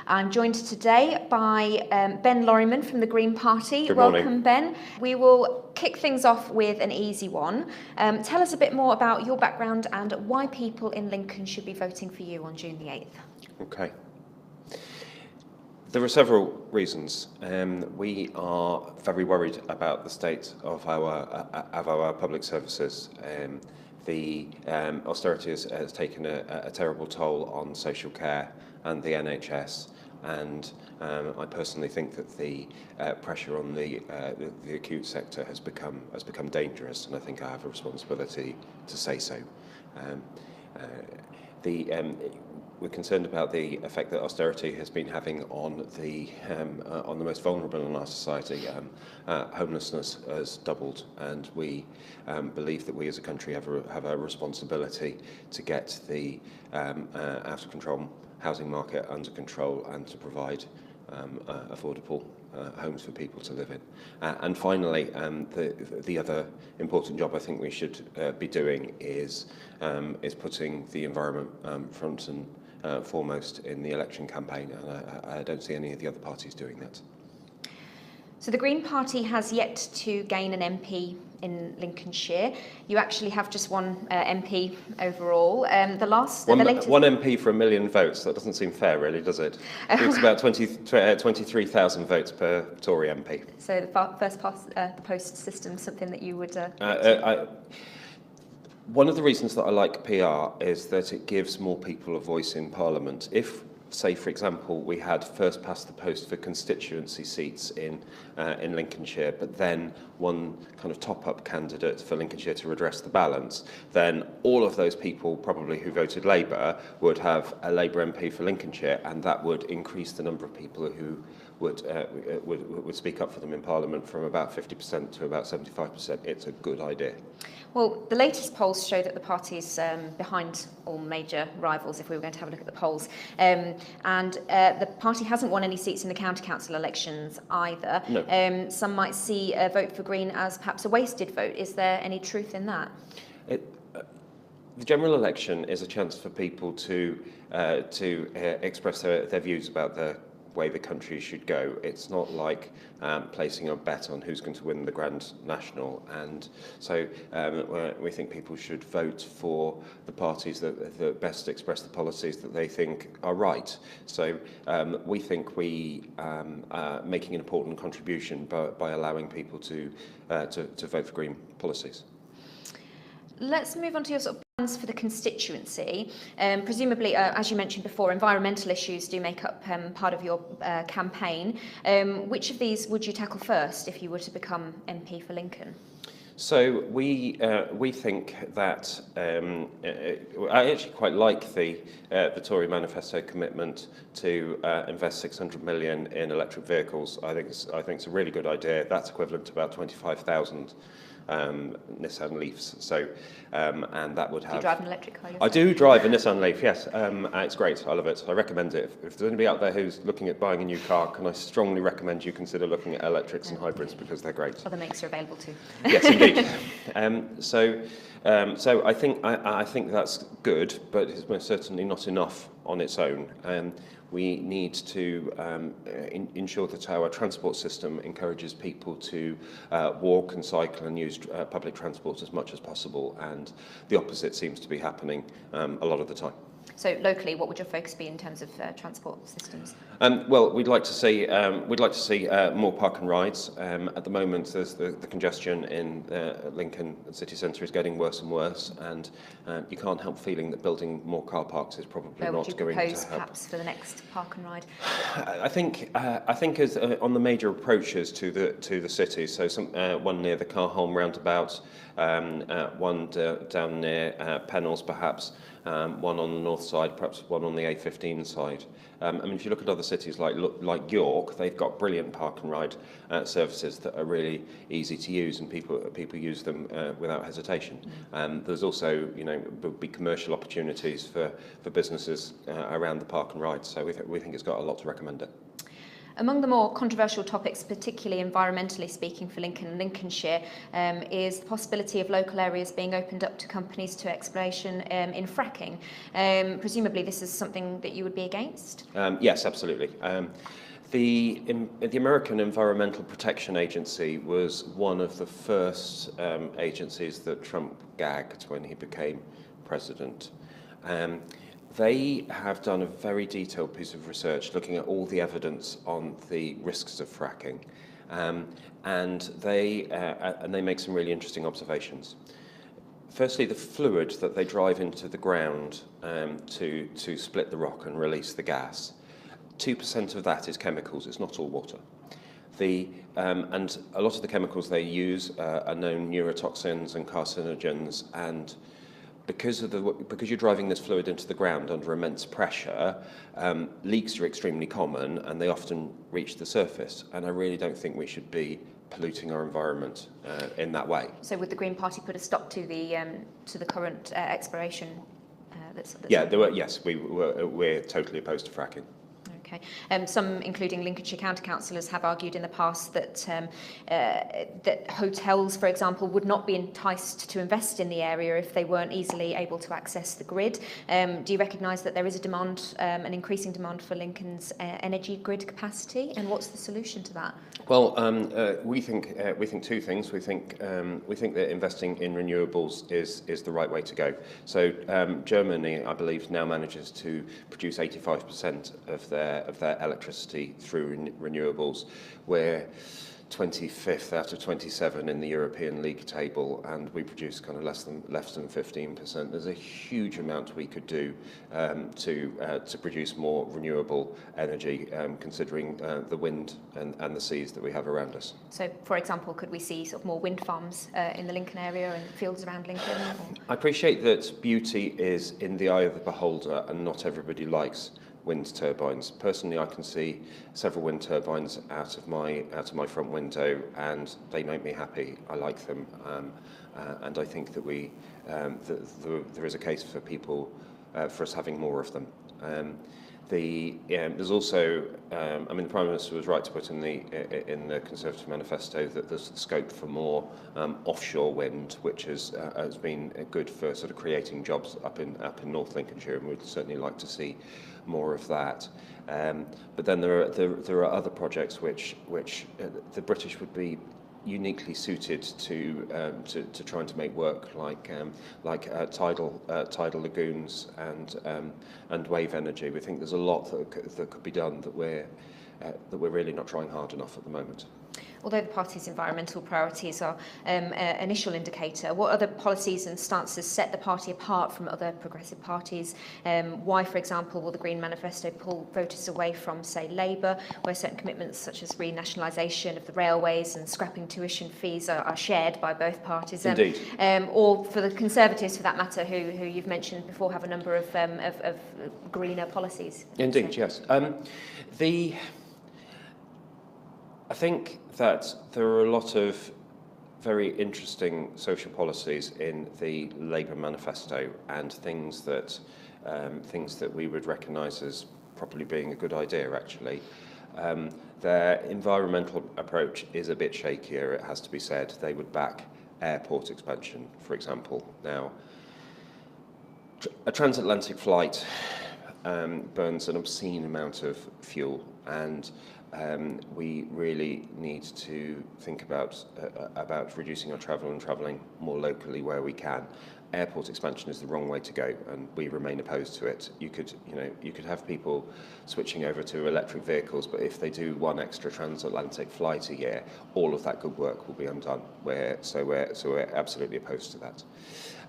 I'm joined today by Ben Loryman from the Green Party. Good morning. Welcome, Ben. We will kick things off with an easy one. Tell us a bit more about your background and why people in Lincoln should be voting for you on June the 8th. Okay. There are several reasons. We are very worried about the state of our public services. The austerity has taken a terrible toll on social care and the NHS, and I personally think that the pressure on the acute sector has become dangerous, and I think I have a responsibility to say so. We're concerned about the effect that austerity has been having on the most vulnerable in our society. Homelessness has doubled, and we believe that we as a country have a responsibility to get the out of control housing market under control and to provide affordable homes for people to live in. And finally, the other important job I think we should be doing is putting the environment front and foremost in the election campaign, and I don't see any of the other parties doing that. So the Green Party has yet to gain an MP in Lincolnshire. You actually have just one MP overall. One MP for 1 million votes. That doesn't seem fair, really, does it? It's about 23,000 votes per Tory MP. So the first past the post system, something that you would... One of the reasons that I like PR is that it gives more people a voice in Parliament. If, say, for example, we had first past the post for constituency seats in Lincolnshire, but then one kind of top-up candidate for Lincolnshire to redress the balance, then all of those people probably who voted Labour would have a Labour MP for Lincolnshire, and that would increase the number of people who would speak up for them in Parliament from about 50% to about 75%. It's a good idea. Well, the latest polls show that the party is behind all major rivals, if we were going to have a look at the polls. And the party hasn't won any seats in the county council elections either. No. Some might see a vote for Green as perhaps a wasted vote. Is there any truth in that? The general election is a chance for people to express their views about the way the country should go. It's not like placing a bet on who's going to win the Grand National, and so we think people should vote for the parties that best express the policies that they think are right. So we think we are making an important contribution by allowing people to vote for Green policies. Let's move on to your sort of plans for the constituency. Presumably, as you mentioned before, environmental issues do make up part of your campaign. Which of these would you tackle first if you were to become MP for Lincoln? So we think that I actually quite like the Tory manifesto commitment to invest 600 million in electric vehicles. I think it's a really good idea. That's equivalent to about 25,000 Nissan Leafs. So and that would have. Do you drive an electric car yourself? I do drive a Nissan Leaf. Yes, it's great. I love it. I recommend it. If there's anybody out there who's looking at buying a new car, can I strongly recommend you consider looking at electrics and hybrids because they're great. Other makes are available too. Yes, indeed. So I think that's good, but it's most certainly not enough on its own. We need to ensure that our transport system encourages people to walk and cycle and use public transport as much as possible, and the opposite seems to be happening a lot of the time. So locally, what would your focus be in terms of transport systems? Well, we'd like to see more park and rides. At the moment, there's the congestion in Lincoln city centre is getting worse and worse, and you can't help feeling that building more car parks is probably not going to help. What would you propose perhaps for the next park and ride? I think as on the major approaches to the city. So one near the Carholm roundabout, one down near Pennells perhaps. One on the north side, perhaps one on the A15 side. I mean, if you look at other cities like York, they've got brilliant park and ride services that are really easy to use, and people use them without hesitation. There's also, big commercial opportunities for businesses around the park and ride. So we think it's got a lot to recommend it. Among the more controversial topics, particularly environmentally speaking for Lincoln and Lincolnshire, is the possibility of local areas being opened up to companies to exploration in fracking. Presumably this is something that you would be against? Yes, absolutely. The American Environmental Protection Agency was one of the first agencies that Trump gagged when he became president. They have done a very detailed piece of research looking at all the evidence on the risks of fracking, and they make some really interesting observations. Firstly, the fluid that they drive into the ground to split the rock and release the gas, 2% of that is chemicals, it's not all water. And a lot of the chemicals they use are known neurotoxins and carcinogens, and because you're driving this fluid into the ground under immense pressure, leaks are extremely common and they often reach the surface. And I really don't think we should be polluting our environment in that way. So would the Green Party put a stop to the current exploration? Yes, we're totally opposed to fracking. Okay. Some, including Lincolnshire County Councillors, have argued in the past that that hotels, for example, would not be enticed to invest in the area if they weren't easily able to access the grid. Do you recognise that there is a demand, an increasing demand for Lincoln's energy grid capacity, and what's the solution to that? Well, we think two things. We think that investing in renewables is the right way to go. So Germany, I believe, now manages to produce 85% of their electricity through renewables. We're 25th out of 27 in the European League table, and we produce kind of less than 15%. There's a huge amount we could do to produce more renewable energy, considering the wind and the seas that we have around us. So, for example, could we see sort of more wind farms in the Lincoln area and fields around Lincoln? I appreciate that beauty is in the eye of the beholder, and not everybody likes wind turbines. Personally, I can see several wind turbines out of my front window, and they make me happy. I like them, and I think that there is a case for people for us having more of them. There's also, the Prime Minister was right to put in the Conservative manifesto that there's scope for more offshore wind, which has been good for sort of creating jobs up in North Lincolnshire, and we'd certainly like to see more of that. But then there are other projects which the British would be uniquely suited to trying to make work, like tidal lagoons and wave energy. We think there's a lot that could be done that we're really not trying hard enough at the moment. Although the party's environmental priorities are an initial indicator, what other policies and stances set the party apart from other progressive parties? Why, for example, will the Green Manifesto pull voters away from, say, Labour, where certain commitments such as renationalisation of the railways and scrapping tuition fees are shared by both parties? Indeed. Or for the Conservatives, for that matter, who you've mentioned before, have a number of greener policies? Indeed, yes. I think that there are a lot of very interesting social policies in the Labour manifesto, and things that we would recognise as probably being a good idea, actually. Their environmental approach is a bit shakier, it has to be said. They would back airport expansion, for example. Now, a transatlantic flight burns an obscene amount of fuel, and we really need to think about reducing our travel and travelling more locally where we can. Airport expansion is the wrong way to go, and we remain opposed to it. You could have people switching over to electric vehicles, but if they do one extra transatlantic flight a year, all of that good work will be undone. So we're absolutely opposed to that.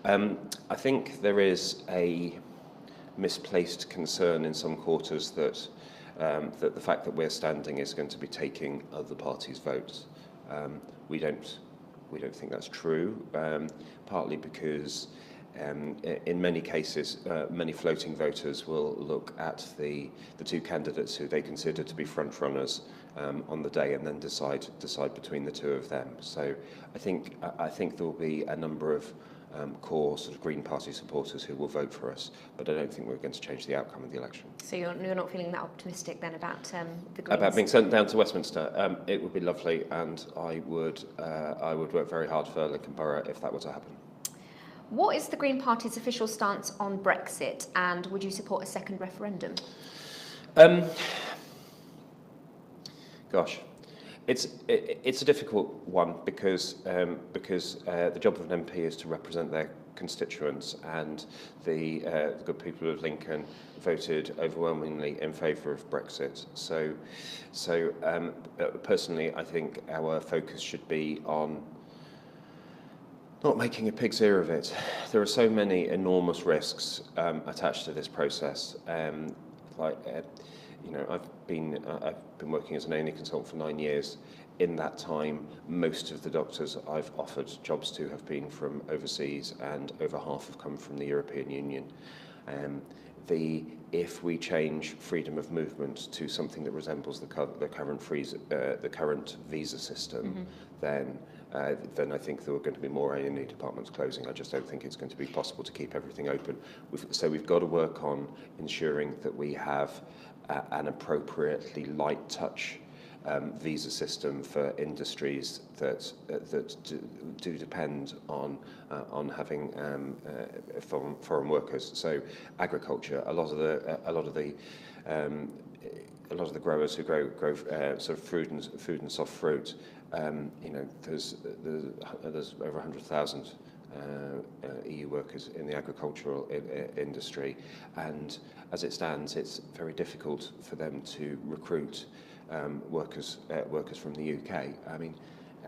I think there is a misplaced concern in some quarters that the fact that we're standing is going to be taking other parties' votes. We don't think that's true, partly because in many cases, many floating voters will look at the two candidates who they consider to be front runners on the day, and then decide between the two of them. So I think there will be a number of core sort of Green Party supporters who will vote for us, but I don't think we're going to change the outcome of the election. So you're not feeling that optimistic then about the Greens? About being sent down to Westminster, it would be lovely, and I would work very hard for Lincoln Borough if that were to happen. What is the Green Party's official stance on Brexit, and would you support a second referendum? Gosh, it's a difficult one because the job of an MP is to represent their constituents, and the good people of Lincoln voted overwhelmingly in favour of Brexit. So personally, I think our focus should be on not making a pig's ear of it. There are so many enormous risks attached to this process. I've been working as an A&E consultant for 9 years. In that time, most of the doctors I've offered jobs to have been from overseas, and over half have come from the European Union. If we change freedom of movement to something that resembles the current visa system, then I think there are going to be more A&E departments closing. I just don't think it's going to be possible to keep everything open. So we've got to work on ensuring that we have an appropriately light touch visa system for industries that do depend on having foreign workers. So agriculture, a lot of the growers who grow sort of food and soft fruit. There's over 100,000 EU workers in the agricultural industry, and as it stands, it's very difficult for them to recruit workers from the UK. I mean,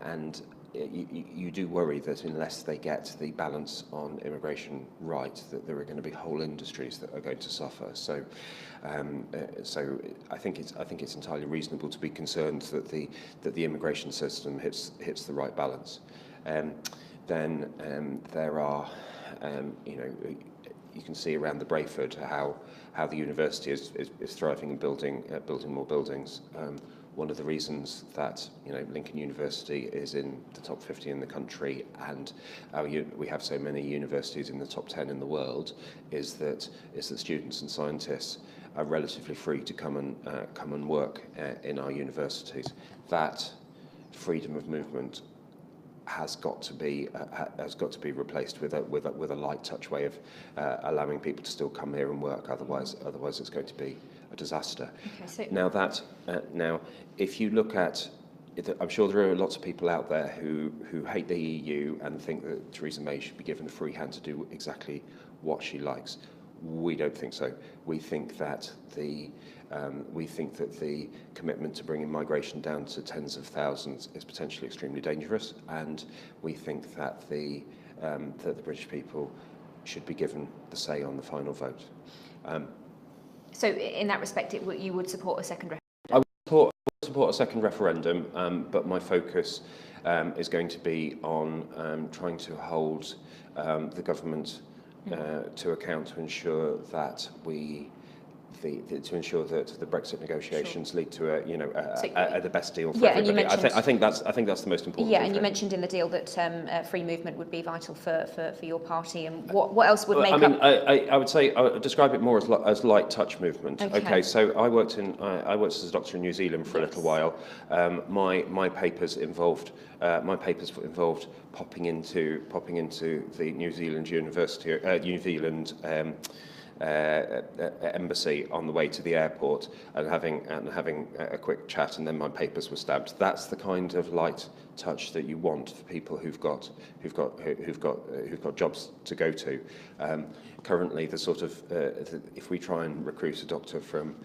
and you do worry that unless they get the balance on immigration right, that there are going to be whole industries that are going to suffer. So I think it's entirely reasonable to be concerned that the immigration system hits the right balance. Then there are, you can see around the Brayford how the university is thriving and building more buildings. One of the reasons that Lincoln University is in the top 50 in the country, and we have so many universities in the top 10 in the world, is that students and scientists are relatively free to come and work in our universities. That freedom of movement has got to be replaced with a light touch way of allowing people to still come here and work. Otherwise it's going to be a disaster. Okay, so now if you look at, I'm sure there are lots of people out there who hate the EU and think that Theresa May should be given a free hand to do exactly what she likes. We don't think so. We think that the commitment to bringing migration down to tens of thousands is potentially extremely dangerous, and we think that the British people should be given the say on the final vote. So in that respect, you would support a second referendum? I would support a second referendum, but my focus is going to be on trying to hold the government to account to ensure that the Brexit negotiations lead to the best deal for everybody. I think that's the most important. Yeah, and you mentioned in the deal that free movement would be vital for your party. And what else would make up? I would say I would describe it more as light touch movement. Okay, so I worked as a doctor in New Zealand for a little while. My papers involved popping into the New Zealand University, New Zealand. Embassy on the way to the airport and having a quick chat, and then my papers were stamped. That's the kind of light touch that you want for people who've got jobs to go to. Currently, if we try and recruit a doctor from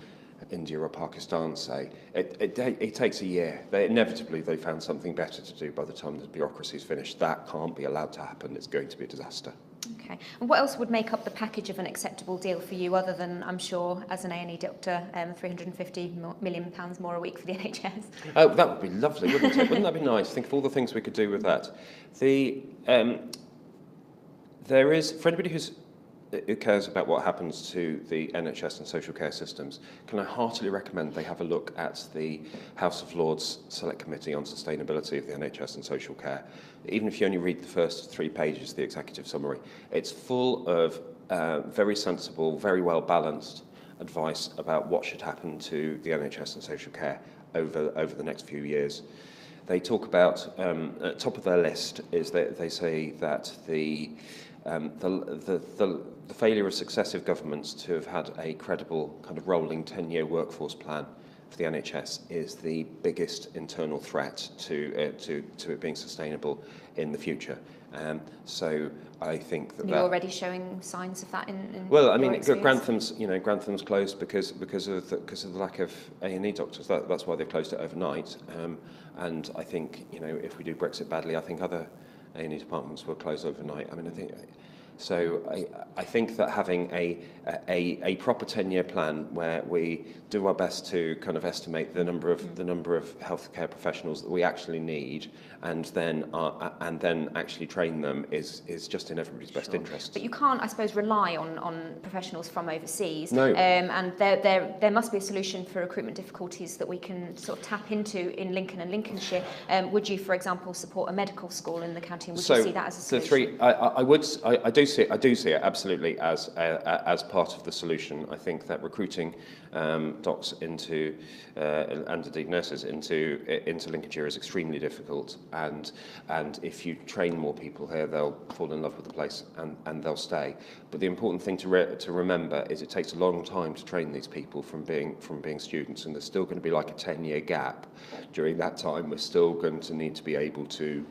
India or Pakistan, say, it takes a year. Inevitably, they found something better to do by the time the bureaucracy's finished. That can't be allowed to happen. It's going to be a disaster. Okay. And what else would make up the package of an acceptable deal for you, other than, I'm sure, as an A&E doctor, £350 million more a week for the NHS? Oh, that would be lovely, wouldn't it? Wouldn't that be nice? Think of all the things we could do with that. There is, for anybody who's who cares about what happens to the NHS and social care systems, can I heartily recommend they have a look at the House of Lords Select Committee on Sustainability of the NHS and Social Care. Even if you only read the first 3 pages, the executive summary, it's full of very sensible, very well balanced advice about what should happen to the NHS and social care over the next few years. They talk about, at top of their list is that they say that the failure of successive governments to have had a credible kind of rolling 10-year workforce plan for the NHS is the biggest internal threat to it being sustainable in the future. So I think that you're already showing signs of that in well, I mean, experience? Grantham's closed because of the lack of A&E doctors. That's why they've closed it overnight. And I think, if we do Brexit badly, I think other A&E departments will close overnight. I mean, I think that having a proper 10-year plan where we do our best to kind of estimate the number of healthcare professionals that we actually need, and then actually train them is just in everybody's best interest. But you can't, I suppose, rely on professionals from overseas. No. And there must be a solution for recruitment difficulties that we can sort of tap into in Lincoln and Lincolnshire. Would you, for example, support a medical school in the county? Would you see that as a solution? I do see it absolutely as part of the solution. I think that recruiting docs into and indeed nurses into Lincolnshire is extremely difficult, and if you train more people here, they'll fall in love with the place and they'll stay. But the important thing to remember is it takes a long time to train these people from being students, and there's still going to be like a 10-year gap. During that time, we're still going to need to be able to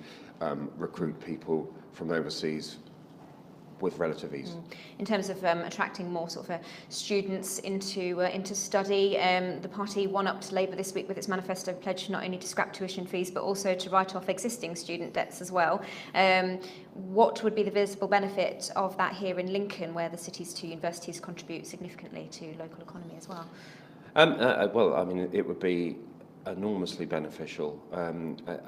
recruit people from overseas with relative ease. In terms of attracting more sort of students into study, the party one-upped Labour this week with its manifesto pledge not only to scrap tuition fees but also to write off existing student debts as well. What would be the visible benefit of that here in Lincoln, where the city's 2 universities contribute significantly to local economy as well? Well, I mean, it would be enormously beneficial. I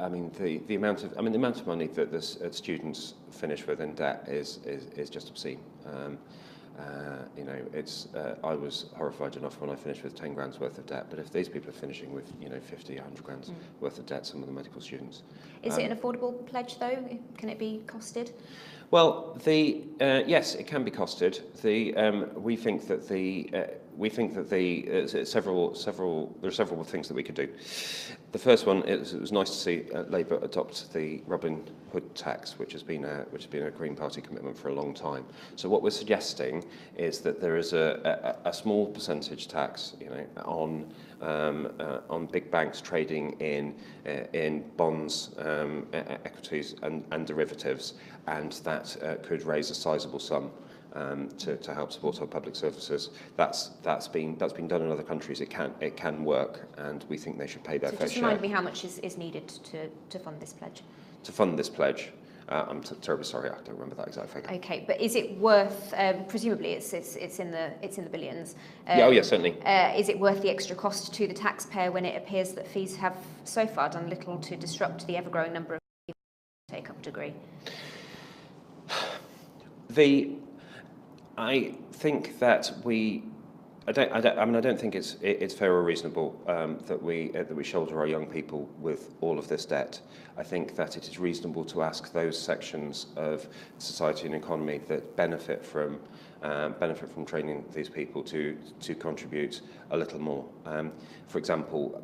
mean, the amount of money that the students finish with in debt is just obscene. I was horrified enough when I finished with 10 grand's worth of debt, but if these people are finishing with 50, 100 grand's worth of debt, some of the medical students. Is it an affordable pledge though? Can it be costed? Well, yes, it can be costed. We think that there are several things that we could do. The first one is it was nice to see Labour adopt the Robin Hood tax, which has been a Green Party commitment for a long time. So what we're suggesting is that there is a small percentage tax, on big banks trading in bonds, equities, and derivatives, and that could raise a sizable sum to help support our public services. That's been done in other countries. It can work, and we think they should pay their fair share. Just remind me how much is needed to fund this pledge. To fund this pledge, I'm terribly sorry, I don't remember that exact figure. Okay, but is it worth? Presumably, it's in the billions. Yeah, certainly. Is it worth the extra cost to the taxpayer when it appears that fees have so far done little to disrupt the ever-growing number of people who take up a degree? I think that I don't think it's fair or reasonable that we shoulder our young people with all of this debt. I think that it is reasonable to ask those sections of society and economy that benefit from training these people to contribute a little more. For example,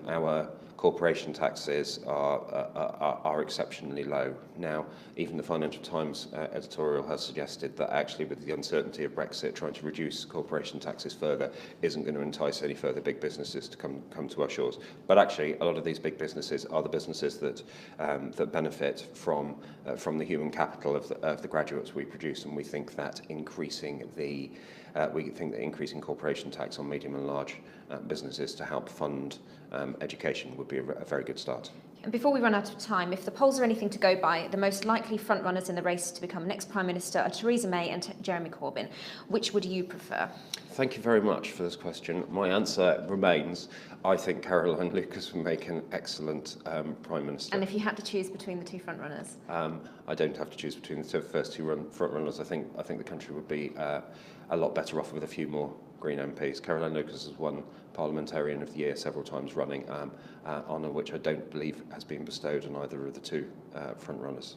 our corporation taxes are exceptionally low. Now, even the Financial Times editorial has suggested that actually with the uncertainty of Brexit, trying to reduce corporation taxes further isn't going to entice any further big businesses to come to our shores. But actually, a lot of these big businesses are the businesses that benefit from the human capital of the graduates we produce, and we think that increasing corporation tax on medium and large businesses to help fund education would be a very good start. And before we run out of time, if the polls are anything to go by, the most likely frontrunners in the race to become next Prime Minister are Theresa May and Jeremy Corbyn. Which would you prefer? Thank you very much for this question. My answer remains, I think Caroline Lucas would make an excellent Prime Minister. And if you had to choose between the two frontrunners? I don't have to choose between the first two frontrunners. I think the country would be a lot better off with a few more Green MPs. Caroline Lucas has won Parliamentarian of the Year several times running, honour which I don't believe has been bestowed on either of the two frontrunners.